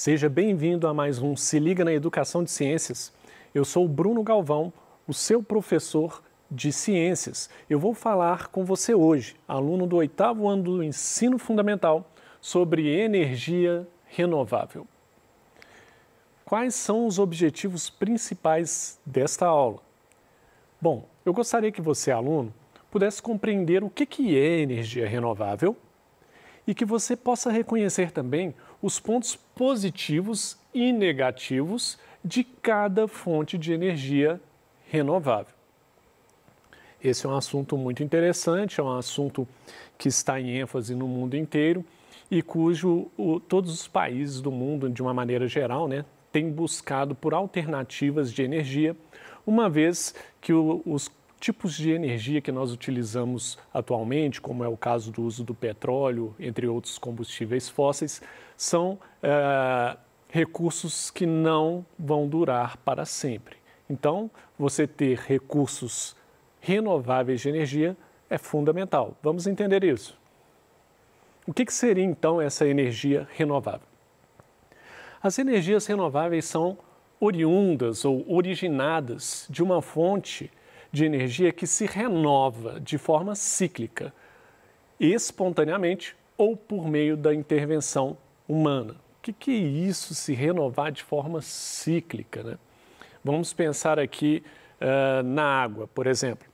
Seja bem-vindo a mais um Se Liga na Educação de Ciências. Eu sou o Bruno Galvão, o seu professor de ciências. Eu vou falar com você hoje, aluno do 8º ano do ensino fundamental, sobre energia renovável. Quais são os objetivos principais desta aula? Bom, eu gostaria que você, aluno, pudesse compreender o que é energia renovável e que você possa reconhecer também os pontos positivos e negativos de cada fonte de energia renovável. Esse é um assunto muito interessante, é um assunto que está em ênfase no mundo inteiro e todos os países do mundo, de uma maneira geral, têm buscado por alternativas de energia, uma vez que os tipos de energia que nós utilizamos atualmente, como é o caso do uso do petróleo, entre outros combustíveis fósseis, são recursos que não vão durar para sempre. Então, você ter recursos renováveis de energia é fundamental. Vamos entender isso. O que seria, então, essa energia renovável? As energias renováveis são oriundas ou originadas de uma fonte de energia que se renova de forma cíclica, espontaneamente ou por meio da intervenção humana. O que é isso, se renovar de forma cíclica, Vamos pensar aqui na água, por exemplo.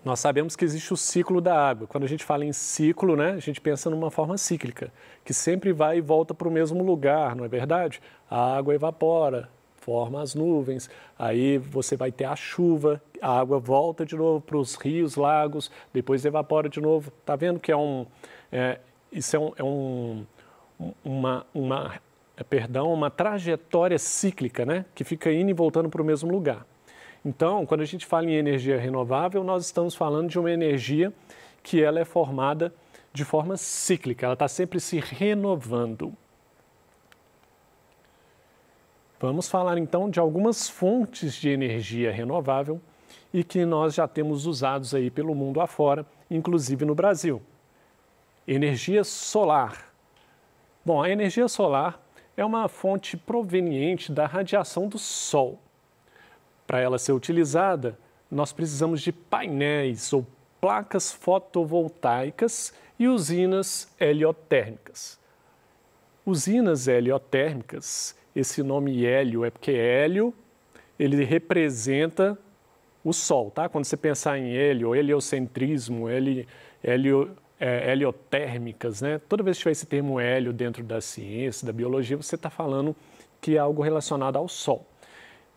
Nós sabemos que existe o ciclo da água. Quando a gente fala em ciclo, a gente pensa numa forma cíclica, que sempre vai e volta para o mesmo lugar, não é verdade? A água evapora, forma as nuvens, aí você vai ter a chuva, a água volta de novo para os rios, lagos, depois evapora de novo. Está vendo que uma trajetória cíclica, que fica indo e voltando para o mesmo lugar. Então, quando a gente fala em energia renovável, nós estamos falando de uma energia que ela é formada de forma cíclica, ela está sempre se renovando. Vamos falar então de algumas fontes de energia renovável e que nós já temos usados aí pelo mundo afora, inclusive no Brasil. Energia solar. Bom, a energia solar é uma fonte proveniente da radiação do Sol. Para ela ser utilizada, nós precisamos de painéis ou placas fotovoltaicas e usinas heliotérmicas. Usinas heliotérmicas, esse nome hélio é porque hélio, ele representa o Sol, tá? Quando você pensar em hélio, heliocentrismo, heliotérmicas, Toda vez que tiver esse termo hélio dentro da ciência, da biologia, você está falando que é algo relacionado ao Sol.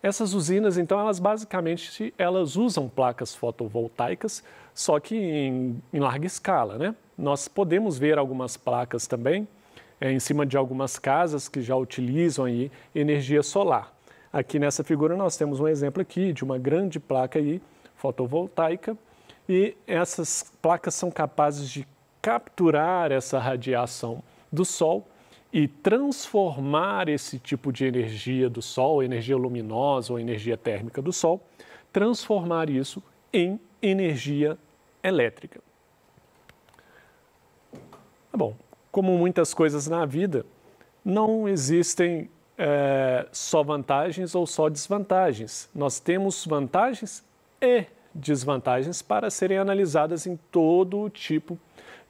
Essas usinas, então, elas basicamente usam placas fotovoltaicas, só que em larga escala, Nós podemos ver algumas placas também em cima de algumas casas que já utilizam aí energia solar. Aqui nessa figura nós temos um exemplo aqui de uma grande placa aí, fotovoltaica, e essas placas são capazes de capturar essa radiação do Sol e transformar esse tipo de energia do Sol, energia luminosa ou energia térmica do Sol, transformar isso em energia elétrica. Bom, como muitas coisas na vida, não existem só vantagens ou só desvantagens. Nós temos vantagens e desvantagens para serem analisadas em todo tipo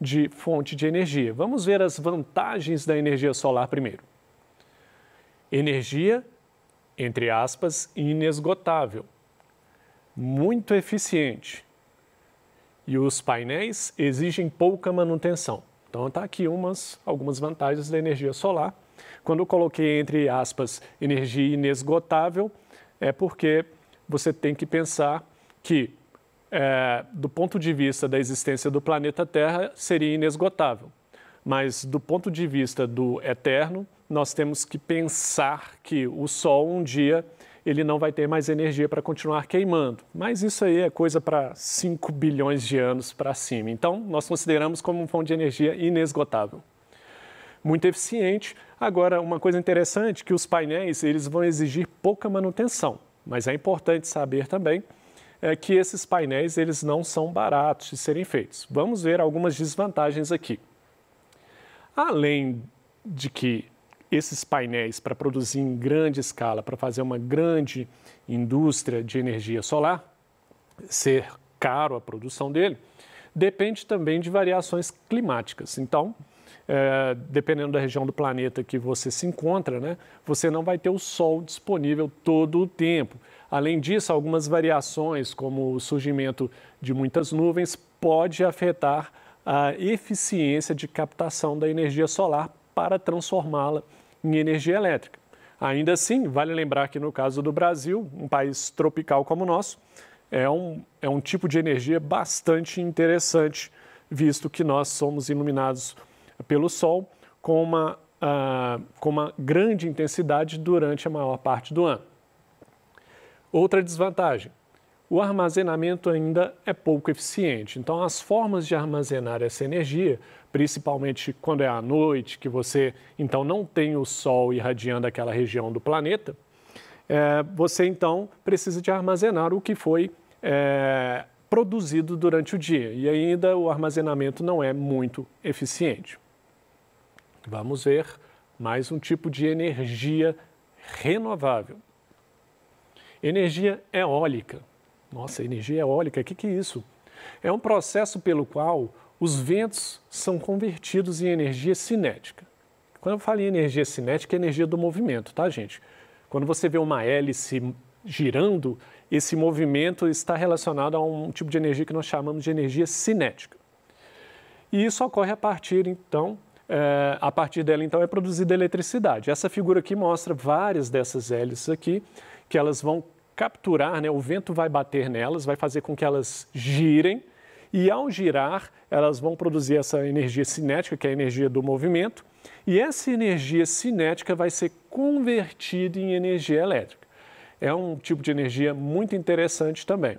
de fonte de energia. Vamos ver as vantagens da energia solar primeiro. Energia, entre aspas, inesgotável, muito eficiente. E os painéis exigem pouca manutenção. Então está aqui algumas vantagens da energia solar. Quando eu coloquei entre aspas energia inesgotável, é porque você tem que pensar que do ponto de vista da existência do planeta Terra, seria inesgotável. Mas, do ponto de vista do eterno, nós temos que pensar que o Sol, um dia, ele não vai ter mais energia para continuar queimando. Mas isso aí é coisa para 5 bilhões de anos para cima. Então, nós consideramos como uma fonte de energia inesgotável. Muito eficiente. Agora, uma coisa interessante é que os painéis eles vão exigir pouca manutenção. Mas é importante saber também que esses painéis eles não são baratos de serem feitos. Vamos ver algumas desvantagens aqui. Além de que esses painéis para produzir em grande escala, para fazer uma grande indústria de energia solar, ser caro a produção dele, depende também de variações climáticas. Então, dependendo da região do planeta que você se encontra, né, você não vai ter o sol disponível todo o tempo. Além disso, algumas variações, como o surgimento de muitas nuvens, pode afetar a eficiência de captação da energia solar para transformá-la em energia elétrica. Ainda assim, vale lembrar que no caso do Brasil, um país tropical como o nosso, é um tipo de energia bastante interessante, visto que nós somos iluminados pelo Sol com uma grande intensidade durante a maior parte do ano. Outra desvantagem, o armazenamento ainda é pouco eficiente. Então, as formas de armazenar essa energia, principalmente quando é à noite, que você então não tem o Sol irradiando aquela região do planeta, você então precisa de armazenar o que foi produzido durante o dia. E ainda o armazenamento não é muito eficiente. Vamos ver mais um tipo de energia renovável. Energia eólica. Nossa, energia eólica, o que é isso? É um processo pelo qual os ventos são convertidos em energia cinética. Quando eu falo em energia cinética, é energia do movimento, tá, gente? Quando você vê uma hélice girando, esse movimento está relacionado a um tipo de energia que nós chamamos de energia cinética. E isso ocorre a partir dela, então, é produzida eletricidade. Essa figura aqui mostra várias dessas hélices aqui, que elas vão capturar, né? O vento vai bater nelas, vai fazer com que elas girem, e ao girar, elas vão produzir essa energia cinética, que é a energia do movimento, e essa energia cinética vai ser convertida em energia elétrica. É um tipo de energia muito interessante também.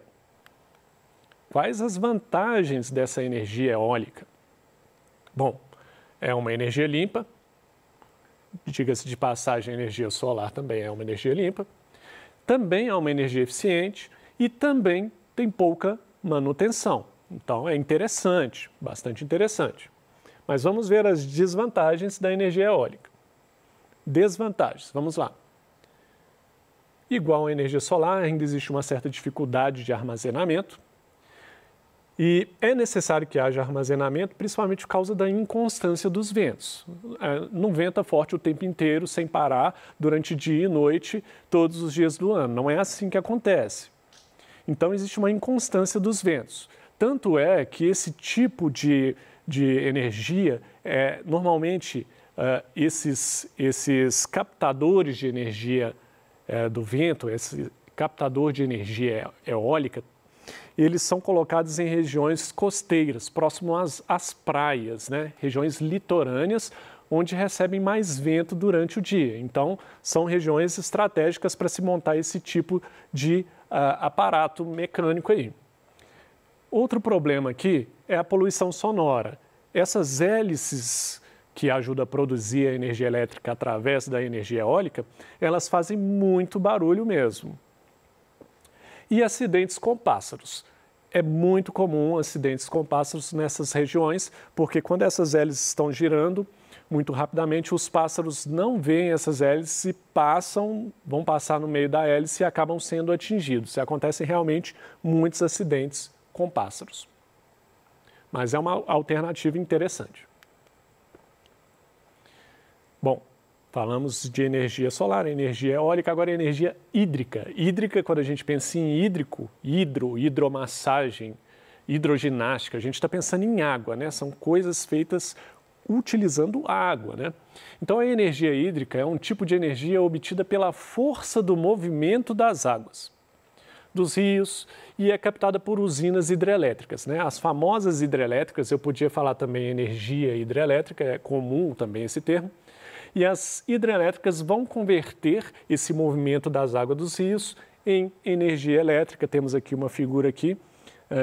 Quais as vantagens dessa energia eólica? Bom, é uma energia limpa, diga-se de passagem, a energia solar também é uma energia limpa, também é uma energia eficiente e também tem pouca manutenção. Então é interessante, bastante interessante. Mas vamos ver as desvantagens da energia eólica. Desvantagens, vamos lá. Igual à energia solar, ainda existe uma certa dificuldade de armazenamento. E é necessário que haja armazenamento, principalmente por causa da inconstância dos ventos. Não venta forte o tempo inteiro, sem parar, durante dia e noite, todos os dias do ano. Não é assim que acontece. Então, existe uma inconstância dos ventos. Tanto é que esse tipo de energia, normalmente, esses captadores de energia do vento, esse captador de energia eólica, eles são colocados em regiões costeiras, próximo às praias, né? Regiões litorâneas, onde recebem mais vento durante o dia. Então, são regiões estratégicas para se montar esse tipo de aparato mecânico aí. Outro problema aqui é a poluição sonora. Essas hélices que ajudam a produzir a energia elétrica através da energia eólica, elas fazem muito barulho mesmo. E acidentes com pássaros. É muito comum acidentes com pássaros nessas regiões, porque quando essas hélices estão girando muito rapidamente, os pássaros não veem essas hélices e vão passar no meio da hélice e acabam sendo atingidos. E acontecem realmente muitos acidentes com pássaros. Mas é uma alternativa interessante. Bom, falamos de energia solar, energia eólica, agora energia hídrica. Hídrica, quando a gente pensa em hídrico, hidromassagem, hidroginástica, a gente está pensando em água, né? São coisas feitas utilizando água, né? Então, a energia hídrica é um tipo de energia obtida pela força do movimento das águas, dos rios, e é captada por usinas hidrelétricas, né? As famosas hidrelétricas, eu podia falar também energia hidrelétrica, é comum também esse termo, e as hidrelétricas vão converter esse movimento das águas dos rios em energia elétrica. Temos aqui uma figura aqui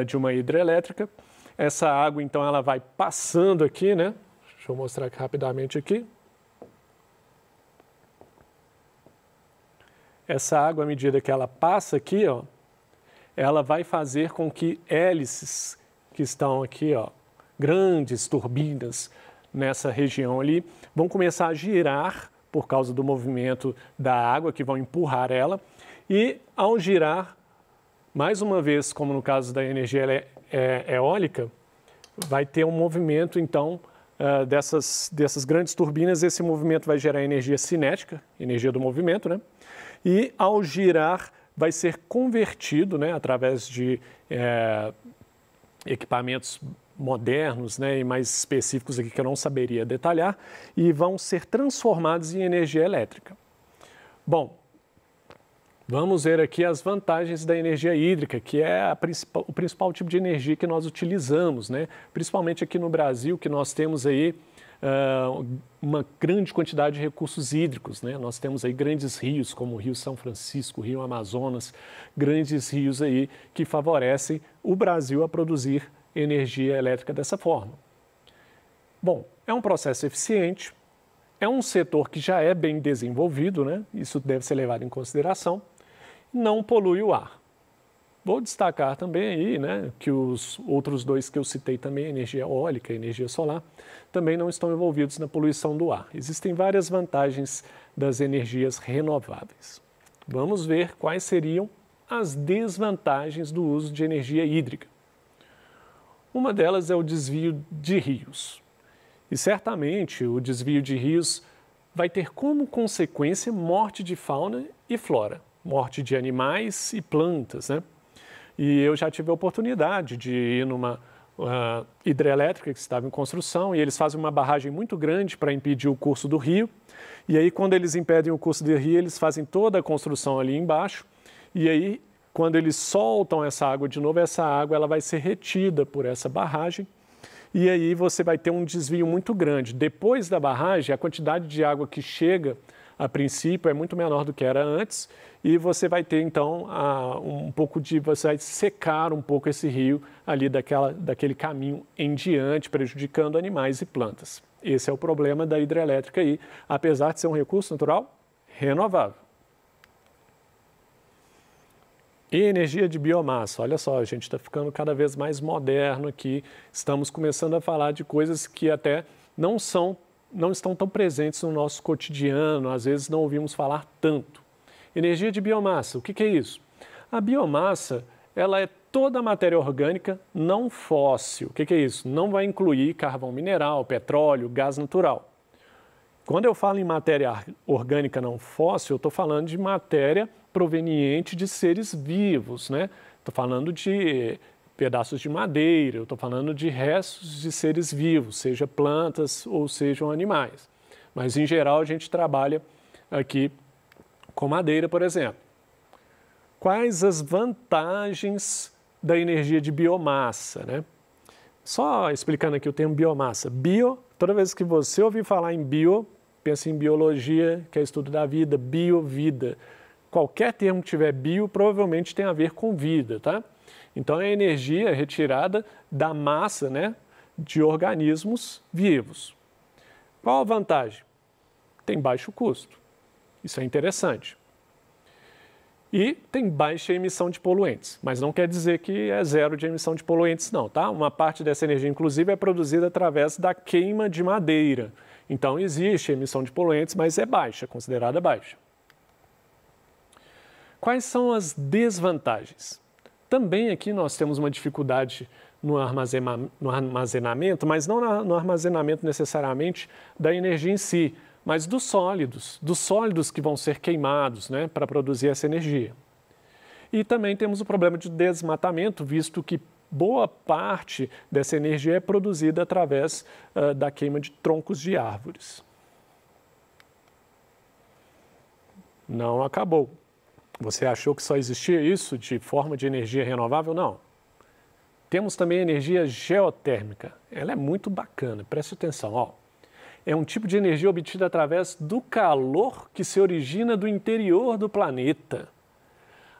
de uma hidrelétrica. Essa água, então, ela vai passando aqui, né? Deixa eu mostrar aqui rapidamente aqui. Essa água, à medida que ela passa aqui, ó, ela vai fazer com que hélices que estão aqui, ó, grandes turbinas nessa região ali, vão começar a girar por causa do movimento da água que vão empurrar ela. E ao girar, mais uma vez, como no caso da energia eólica, vai ter um movimento, então, dessas grandes turbinas. Esse movimento vai gerar energia cinética, energia do movimento, né? E ao girar, vai ser convertido, né, através de equipamentos modernos, né, e mais específicos aqui que eu não saberia detalhar, e vão ser transformados em energia elétrica. Bom, vamos ver aqui as vantagens da energia hídrica, que é o principal tipo de energia que nós utilizamos, né? Principalmente aqui no Brasil, que nós temos aí uma grande quantidade de recursos hídricos, né? Nós temos aí grandes rios, como o Rio São Francisco, o Rio Amazonas, grandes rios aí que favorecem o Brasil a produzir energia elétrica dessa forma. Bom, é um processo eficiente, é um setor que já é bem desenvolvido, né? Isso deve ser levado em consideração, não polui o ar. Vou destacar também aí, né, que os outros dois que eu citei também, energia eólica e energia solar, também não estão envolvidos na poluição do ar. Existem várias vantagens das energias renováveis. Vamos ver quais seriam as desvantagens do uso de energia hídrica. Uma delas é o desvio de rios. E certamente o desvio de rios vai ter como consequência morte de fauna e flora, morte de animais e plantas, né? E eu já tive a oportunidade de ir numa hidrelétrica que estava em construção e eles fazem uma barragem muito grande para impedir o curso do rio. E aí, quando eles impedem o curso do rio, eles fazem toda a construção ali embaixo. E aí, quando eles soltam essa água de novo, essa água ela vai ser retida por essa barragem. E aí você vai ter um desvio muito grande. Depois da barragem, a quantidade de água que chega a princípio é muito menor do que era antes e você vai ter então você vai secar um pouco esse rio ali daquele caminho em diante, prejudicando animais e plantas. Esse é o problema da hidrelétrica aí, apesar de ser um recurso natural renovável. E energia de biomassa, olha só, a gente está ficando cada vez mais moderno aqui, estamos começando a falar de coisas que até não estão tão presentes no nosso cotidiano, às vezes não ouvimos falar tanto. Energia de biomassa, o que é isso? A biomassa, ela é toda a matéria orgânica não fóssil. O que é isso? Não vai incluir carvão mineral, petróleo, gás natural. Quando eu falo em matéria orgânica não fóssil, eu estou falando de matéria proveniente de seres vivos, né? Estou falando de pedaços de madeira, eu estou falando de restos de seres vivos, seja plantas ou sejam animais. Mas, em geral, a gente trabalha aqui com madeira, por exemplo. Quais as vantagens da energia de biomassa, né? Só explicando aqui o termo biomassa. Bio, toda vez que você ouvir falar em bio, pensa em biologia, que é estudo da vida, biovida. Qualquer termo que tiver bio, provavelmente tem a ver com vida, tá? Então, é a energia retirada da massa, né, de organismos vivos. Qual a vantagem? Tem baixo custo. Isso é interessante. E tem baixa emissão de poluentes, mas não quer dizer que é zero de emissão de poluentes, não, tá? Uma parte dessa energia, inclusive, é produzida através da queima de madeira. Então, existe emissão de poluentes, mas é baixa, considerada baixa. Quais são as desvantagens? Também aqui nós temos uma dificuldade no armazenamento, mas não no armazenamento necessariamente da energia em si, mas dos sólidos que vão ser queimados, né, para produzir essa energia. E também temos o problema de desmatamento, visto que boa parte dessa energia é produzida através da queima de troncos de árvores. Não acabou. Você achou que só existia isso de forma de energia renovável? Não. Temos também a energia geotérmica. Ela é muito bacana, preste atenção. Ó. É um tipo de energia obtida através do calor que se origina do interior do planeta.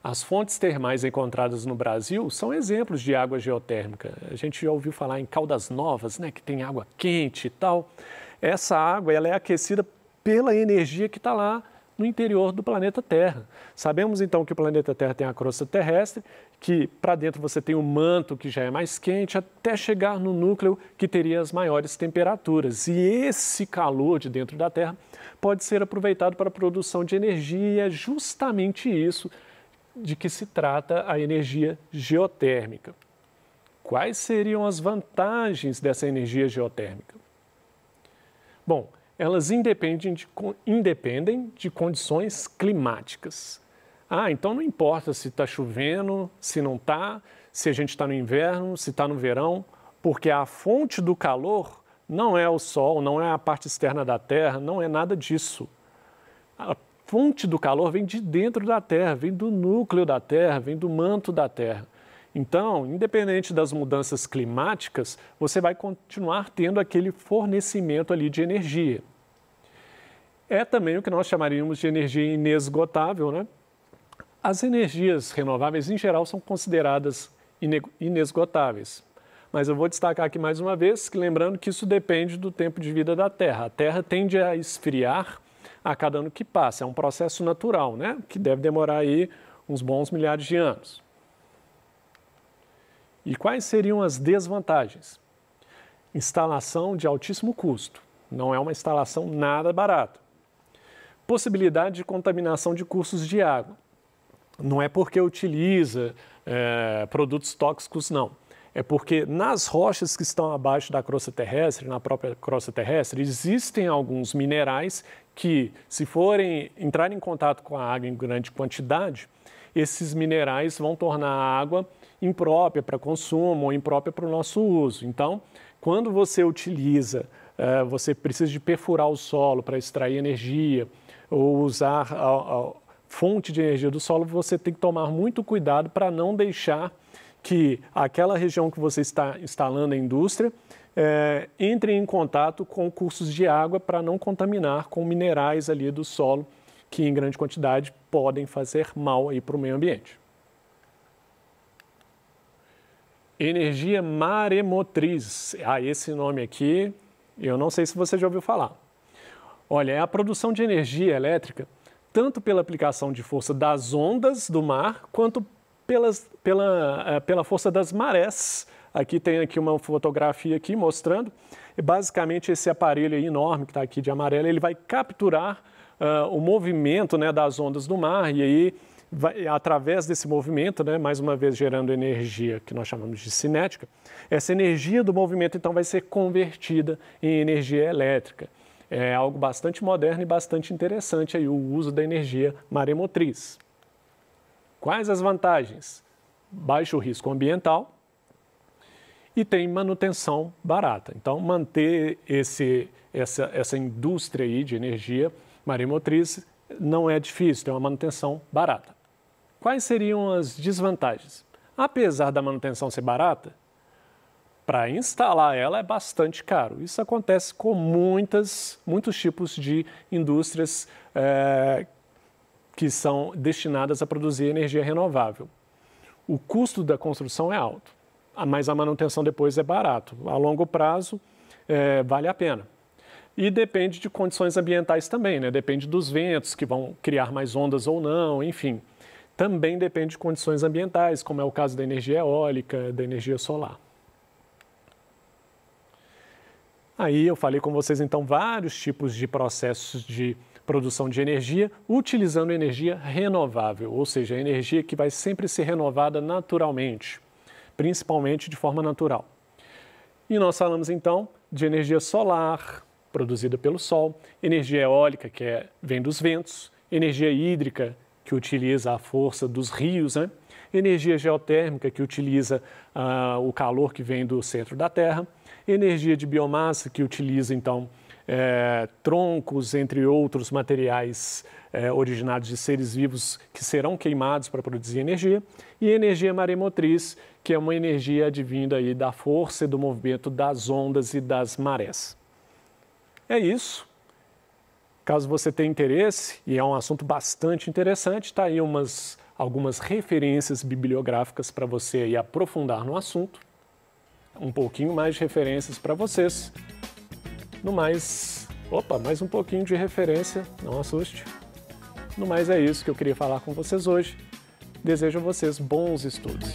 As fontes termais encontradas no Brasil são exemplos de água geotérmica. A gente já ouviu falar em Caldas Novas, né, que tem água quente e tal. Essa água ela é aquecida pela energia que está lá no interior do planeta Terra. Sabemos então que o planeta Terra tem a crosta terrestre, que para dentro você tem o manto, que já é mais quente, até chegar no núcleo, que teria as maiores temperaturas. E esse calor de dentro da Terra pode ser aproveitado para a produção de energia, e é justamente isso de que se trata a energia geotérmica. Quais seriam as vantagens dessa energia geotérmica? Bom, elas independem de condições climáticas. Então não importa se está chovendo, se não está, se a gente está no inverno, se está no verão, porque a fonte do calor não é o Sol, não é a parte externa da Terra, não é nada disso. A fonte do calor vem de dentro da Terra, vem do núcleo da Terra, vem do manto da Terra. Então, independente das mudanças climáticas, você vai continuar tendo aquele fornecimento ali de energia. É também o que nós chamaríamos de energia inesgotável, né? As energias renováveis, em geral, são consideradas inesgotáveis. Mas eu vou destacar aqui mais uma vez, que lembrando que isso depende do tempo de vida da Terra. A Terra tende a esfriar a cada ano que passa. É um processo natural, né? Que deve demorar aí uns bons milhares de anos. E quais seriam as desvantagens? Instalação de altíssimo custo. Não é uma instalação nada barata. Possibilidade de contaminação de cursos de água. Não é porque utiliza produtos tóxicos, não. É porque nas rochas que estão abaixo da crosta terrestre, na própria crosta terrestre, existem alguns minerais que, se entrarem em contato com a água em grande quantidade, esses minerais vão tornar a água imprópria para consumo ou imprópria para o nosso uso. Então, quando você utiliza, você precisa de perfurar o solo para extrair energia ou usar a fonte de energia do solo, você tem que tomar muito cuidado para não deixar que aquela região que você está instalando a indústria entre em contato com cursos de água para não contaminar com minerais ali do solo que em grande quantidade podem fazer mal aí para o meio ambiente. Energia maremotriz. Esse nome aqui, eu não sei se você já ouviu falar. Olha, é a produção de energia elétrica tanto pela aplicação de força das ondas do mar, quanto pela força das marés. Aqui tem uma fotografia aqui mostrando, e basicamente esse aparelho aí enorme que está aqui de amarelo, ele vai capturar o movimento, né, das ondas do mar, e aí, através desse movimento, né, mais uma vez gerando energia que nós chamamos de cinética, essa energia do movimento então vai ser convertida em energia elétrica. É algo bastante moderno e bastante interessante aí o uso da energia maremotriz. Quais as vantagens? Baixo risco ambiental e tem manutenção barata. Então, manter essa indústria aí de energia maremotriz não é difícil, tem uma manutenção barata. Quais seriam as desvantagens? Apesar da manutenção ser barata, para instalar ela é bastante caro. Isso acontece com muitos tipos de indústrias que são destinadas a produzir energia renovável. O custo da construção é alto, mas a manutenção depois é barato. A longo prazo, vale a pena. E depende de condições ambientais também, né? Depende dos ventos que vão criar mais ondas ou não, enfim. Também depende de condições ambientais, como é o caso da energia eólica, da energia solar. Aí eu falei com vocês, então, vários tipos de processos de produção de energia utilizando energia renovável, ou seja, energia que vai sempre ser renovada naturalmente, principalmente de forma natural. E nós falamos, então, de energia solar, produzida pelo sol, energia eólica, que vem dos ventos, energia hídrica, que utiliza a força dos rios, né? Energia geotérmica, que utiliza o calor que vem do centro da Terra, energia de biomassa, que utiliza, então, troncos, entre outros materiais originados de seres vivos que serão queimados para produzir energia, e energia maremotriz, que é uma energia advinda aí da força e do movimento das ondas e das marés. É isso. Caso você tenha interesse, e é um assunto bastante interessante, está aí algumas referências bibliográficas para você aí aprofundar no assunto. Um pouquinho mais de referências para vocês. No mais, mais um pouquinho de referência, não assuste. No mais é isso que eu queria falar com vocês hoje. Desejo a vocês bons estudos.